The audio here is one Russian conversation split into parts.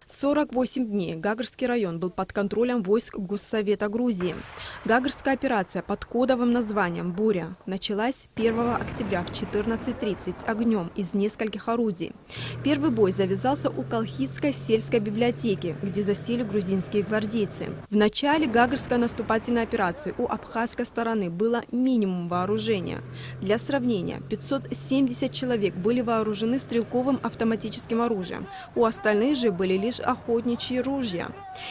48 дней Гагарский район был под контролем войск Госсовета Грузии. Гагарская операция под кодовым названием «Буря» началась 1 октября в 14:30 огнем из нескольких орудий. Первый бой завязался у Колхидской сельской библиотеки, где засели грузинские гвардейцы. В начале Гагарской наступательной операции у абхазской стороны было минимум вооружения. Для сравнения, 570 человек были вооружены стрелковым автоматическим оружием, у остальных же были лишь охотничьи ружья.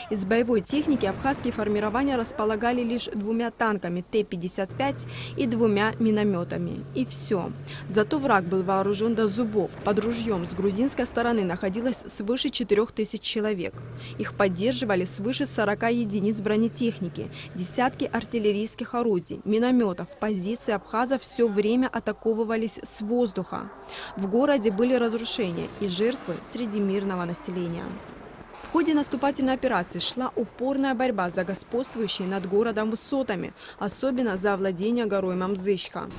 Из боевой техники абхазские формирования располагали лишь 2 танками Т-55 и 2 минометами. И все. Зато враг был вооружен до зубов. Под ружьем с грузинской стороны находилось свыше 4000 человек. Их поддерживали свыше 40 единиц бронетехники, десятки артиллерийских орудий, минометов. Позиции абхазов все время атаковывались с воздуха. В городе были разрушения и жертвы среди мирного населения. В ходе наступательной операции шла упорная борьба за господствующие над городом высотами, особенно за овладение горой Мамзычха.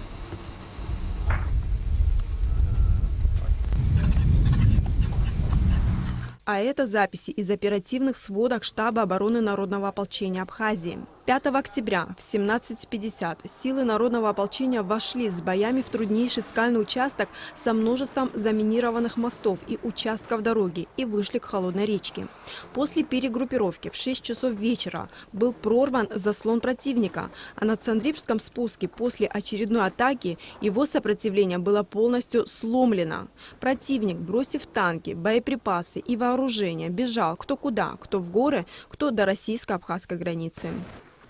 А это записи из оперативных сводок штаба обороны Народного ополчения Абхазии. 5 октября в 17:50 силы Народного ополчения вошли с боями в труднейший скальный участок со множеством заминированных мостов и участков дороги и вышли к Холодной речке. После перегруппировки в 6 часов вечера был прорван заслон противника, а на Цандрипском спуске после очередной атаки его сопротивление было полностью сломлено. Противник, бросив танки, боеприпасы и вооружение, бежал кто куда, кто в горы, кто до российско-абхазской границы.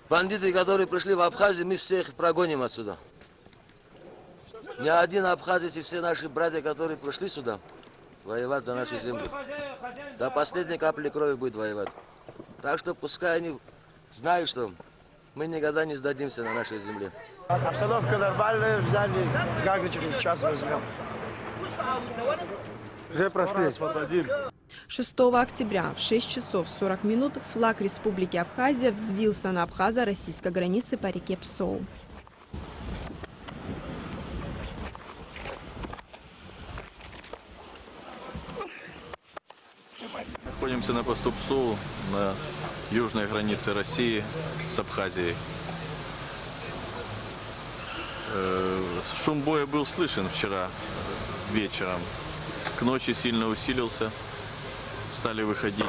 Бандиты, которые пришли в Абхазию, мы всех прогоним отсюда. Ни один абхазец и все наши братья, которые пришли сюда, воевать за нашу землю, до последней капли крови будет воевать. Так что пускай они знают, что мы никогда не сдадимся на нашей земле. Обстановка нормальная, взяли Гагры через час возьмем. Уже прошли. 6 октября в 6 часов 40 минут флаг Республики Абхазия взвился на абхазо-российской границе по реке Псоу. Находимся на посту Псоу на южной границе России с Абхазией. Шум боя был слышен вчера вечером. К ночи сильно усилился. Стали выходить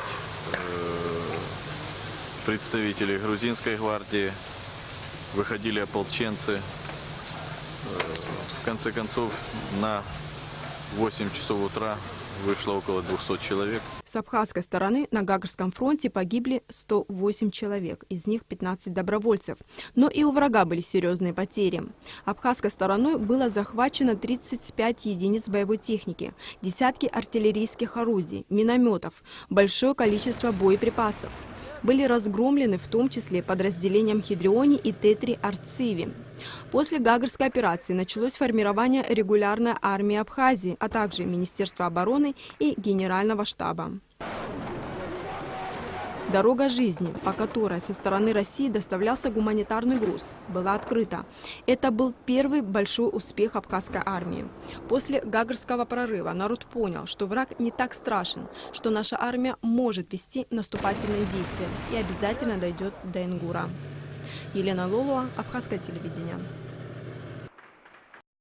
представители грузинской гвардии, выходили ополченцы. В конце концов, на 8 часов утра вышло около 200 человек. С абхазской стороны на Гагарском фронте погибли 108 человек, из них 15 добровольцев. Но и у врага были серьезные потери. Абхазской стороной было захвачено 35 единиц боевой техники, десятки артиллерийских орудий, минометов, большое количество боеприпасов. Были разгромлены в том числе подразделением Хидриони и Тетри Арциви. После Гагарской операции началось формирование регулярной армии Абхазии, а также Министерства обороны и Генерального штаба. Дорога жизни, по которой со стороны России доставлялся гуманитарный груз, была открыта. Это был первый большой успех абхазской армии. После Гагарского прорыва народ понял, что враг не так страшен, что наша армия может вести наступательные действия и обязательно дойдет до Ингура. Елена Лолуа, Абхазское телевидение.